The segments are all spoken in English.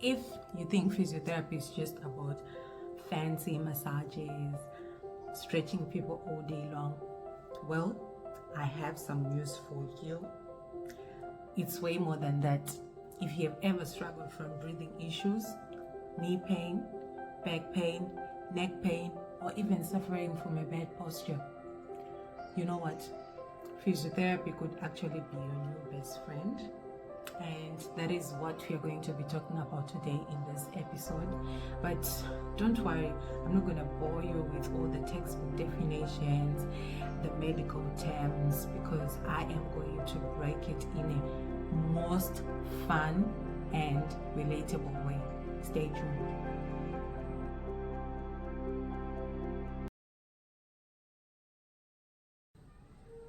If you think physiotherapy is just about fancy massages, stretching people all day long, well, I have some news for you. It's way more than that. If you have ever struggled from breathing issues, knee pain, back pain, neck pain, or even suffering from a bad posture, you know what? Physiotherapy could actually be your new best friend. And that is what we are going to be talking about today in this episode. But don't worry, I'm not going to bore you with all the textbook definitions, the medical terms, because I am going to break it in a most fun and relatable way. Stay tuned.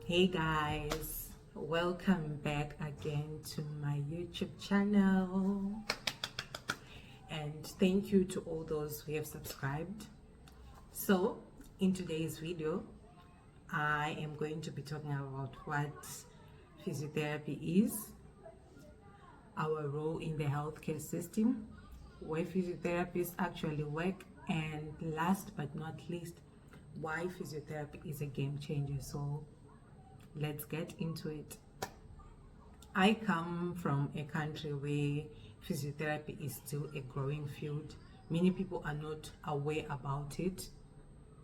Hey guys, welcome back again to my YouTube channel, and thank you to all those who have subscribed. So in today's video I am going to be talking about what physiotherapy is, our role in the healthcare system, where physiotherapists actually work, and last but not least, why physiotherapy is a game changer. So let's get into it. I come from a country where physiotherapy is still a growing field. Many people are not aware about it.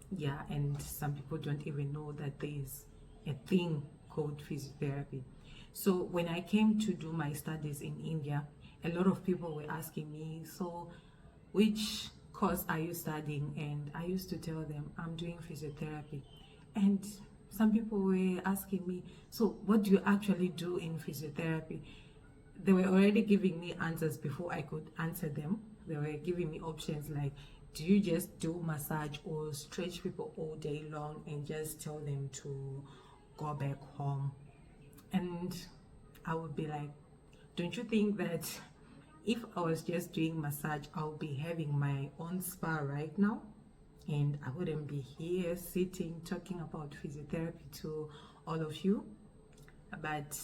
Yeah, and some people don't even know that there is a thing called physiotherapy. So when I came to do my studies in India, a lot of people were asking me, so which course are you studying? And I used to tell them I'm doing physiotherapy. And some people were asking me, so what do you actually do in physiotherapy? They were already giving me answers before I could answer them. They were giving me options like, do you just do massage or stretch people all day long and just tell them to go back home? And I would be like, don't you think that if I was just doing massage, I'll be having my own spa right now? And I wouldn't be here sitting talking about physiotherapy to all of you. But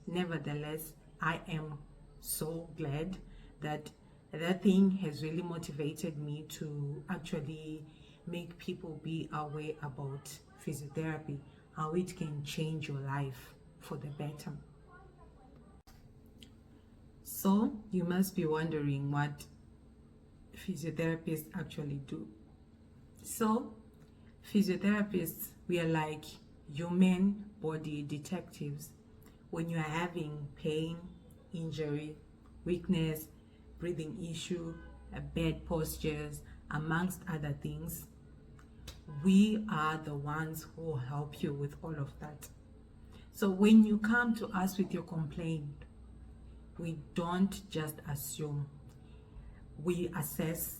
nevertheless, I am so glad that that thing has really motivated me to actually make people be aware about physiotherapy, how it can change your life for the better. So you must be wondering what physiotherapists actually do. So physiotherapists, we are like human body detectives. When you are having pain, injury, weakness, breathing issue, bad postures, amongst other things, we are the ones who help you with all of that. So when you come to us with your complaint, we don't just assume. We assess,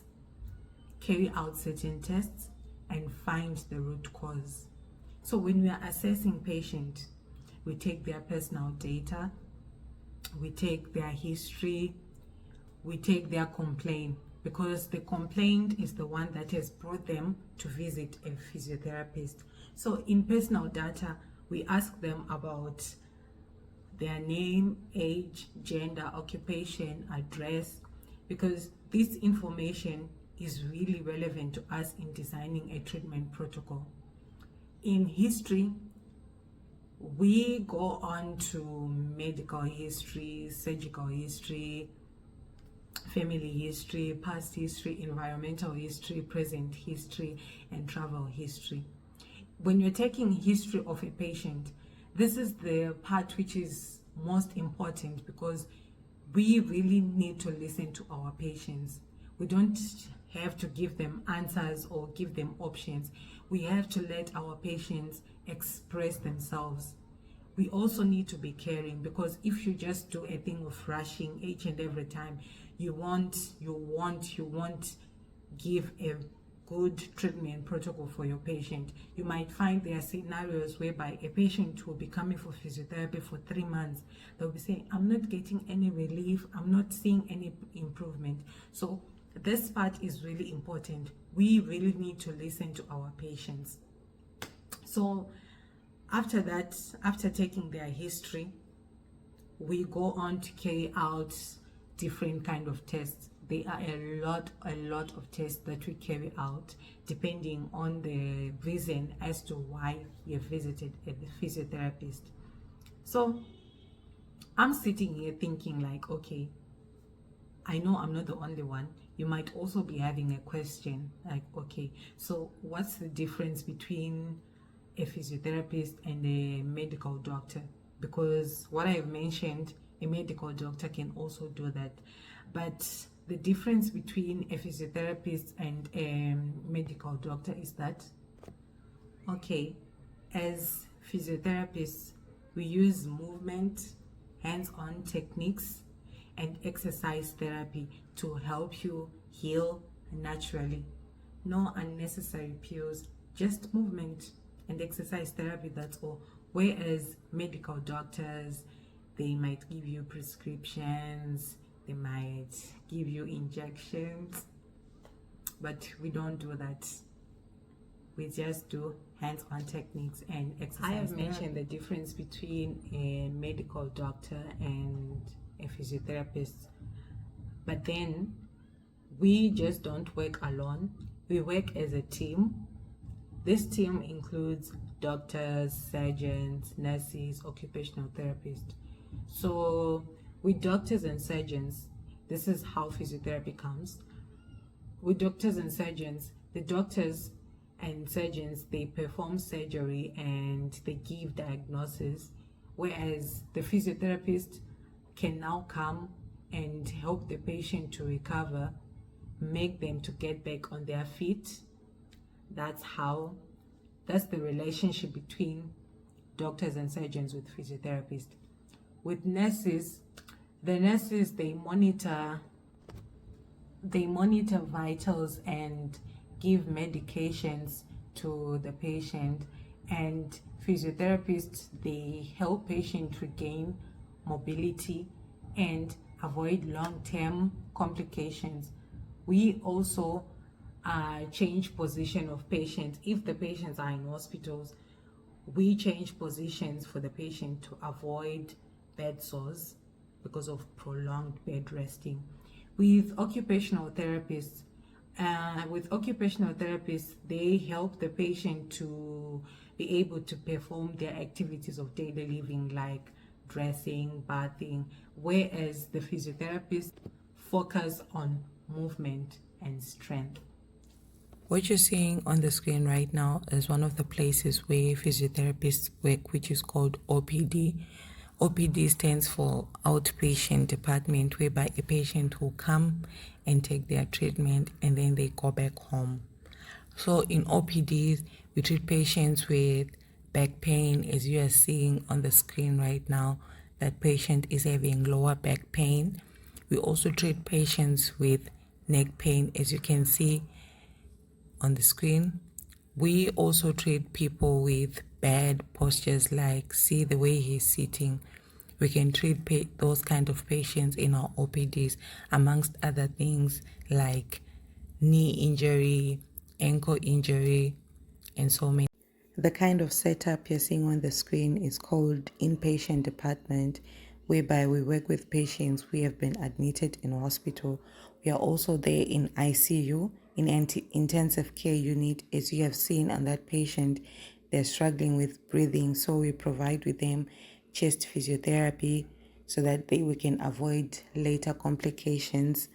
carry out certain tests, and find the root cause. So when we are assessing patient, we take their personal data, we take their history, we take their complaint, because the complaint is the one that has brought them to visit a physiotherapist. So in personal data, we ask them about their name, age, gender, occupation, address, because this information is really relevant to us in designing a treatment protocol. In history, we go on to medical history, surgical history, family history, past history, environmental history, present history, and travel history. When you're taking history of a patient, this is the part which is most important, because we really need to listen to our patients. We don't have to give them answers or give them options. We have to let our patients express themselves. We also need to be caring, because if you just do a thing of rushing each and every time, you won't give a good treatment protocol for your patient. You might find there are scenarios whereby a patient will be coming for physiotherapy for 3 months. They'll be saying, I'm not getting any relief, I'm not seeing any improvement. So this part is really important. We really need to listen to our patients. So after that, after taking their history, we go on to carry out different kind of tests. there are a lot of tests that we carry out depending on the reason as to why you visited a physiotherapist. So I'm sitting here thinking like, okay, I know I'm not the only one. You might also be having a question like, okay, so what's the difference between a physiotherapist and a medical doctor? Because what I've mentioned, a medical doctor can also do that. But the difference between a physiotherapist and a medical doctor is that, okay, as physiotherapists, we use movement, hands-on techniques, and exercise therapy to help you heal naturally. No unnecessary pills, just movement and exercise therapy, that's all. Whereas medical doctors, they might give you prescriptions, they might give you injections, but we don't do that. We just do hands-on techniques and exercise. I have mentioned the difference between a medical doctor and a physiotherapist, but then we just don't work alone. We work as a team. This team includes doctors, surgeons, nurses, occupational therapists. So with doctors and surgeons, this is how physiotherapy comes. With doctors and surgeons, the doctors and surgeons, they perform surgery and they give diagnosis, whereas the physiotherapist can now come and help the patient to recover, make them to get back on their feet. That's the relationship between doctors and surgeons with physiotherapists. With nurses, the nurses, they monitor vitals and give medications to the patient, and physiotherapists, they help patients regain mobility and avoid long-term complications. We also change position of patients. If the patients are in hospitals, we change positions for the patient to avoid bed sores because of prolonged bed resting. With occupational therapists, they help the patient to be able to perform their activities of daily living like dressing, bathing, whereas the physiotherapists focus on movement and strength. What you're seeing on the screen right now is one of the places where physiotherapists work, which is called OPD. OPD stands for outpatient department, whereby a patient will come and take their treatment and then they go back home. So in OPDs, we treat patients with back pain, as you are seeing on the screen right now. That patient is having lower back pain. We also treat patients with neck pain, as you can see on the screen. We also treat people with bad postures, like see the way he's sitting. We can treat those kind of patients in our OPDs, amongst other things like knee injury, ankle injury, and so many. The kind of setup you're seeing on the screen is called inpatient department, whereby we work with patients who have been admitted in hospital. We are also there in ICU, in intensive care unit. As you have seen on that patient, they're struggling with breathing, so we provide with them chest physiotherapy so that we can avoid later complications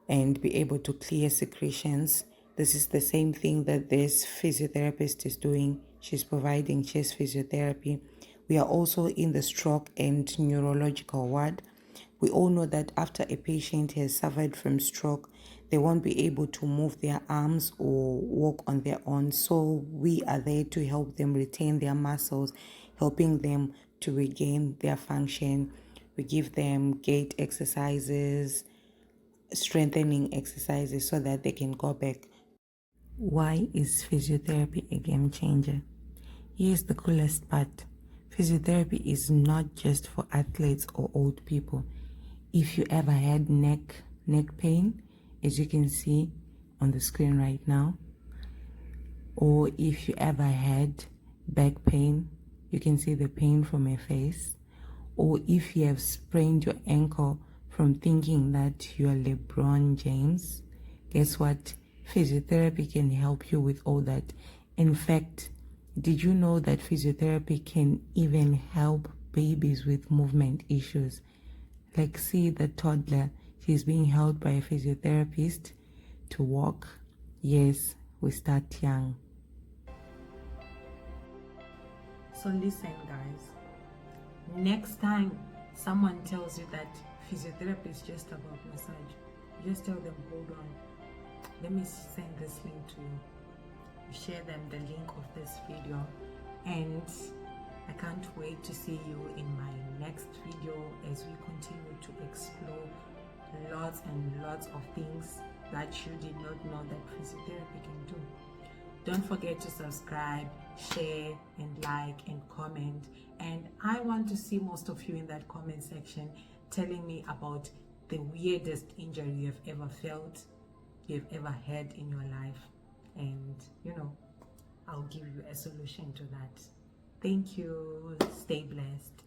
and be able to clear secretions. This is the same thing that this physiotherapist is doing. She's providing chest physiotherapy. We are also in the stroke and neurological ward. We all know that after a patient has suffered from stroke, they won't be able to move their arms or walk on their own. So we are there to help them retain their muscles, helping them to regain their function. We give them gait exercises, strengthening exercises so that they can go back. Why is physiotherapy a game changer? Here's the coolest part. Physiotherapy is not just for athletes or old people. If you ever had neck pain, as you can see on the screen right now, or if you ever had back pain, you can see the pain from your face, or if you have sprained your ankle from thinking that you are LeBron James. Guess what? Physiotherapy can help you with all that. In fact, did you know that physiotherapy can even help babies with movement issues? Like, see the toddler, she's being held by a physiotherapist to walk. Yes, we start young. So listen, guys, next time someone tells you that physiotherapy is just about massage, just tell them, hold on, let me send this link to you. Share them the link of this video, and I can't wait to see you in my next video as we continue to explore lots and lots of things that you did not know that physiotherapy can do. Don't forget to subscribe, share, and like and comment. And I want to see most of you in that comment section telling me about the weirdest injury you've ever felt, you've ever had in your life. And I'll give you a solution to that. Thank you. Stay blessed.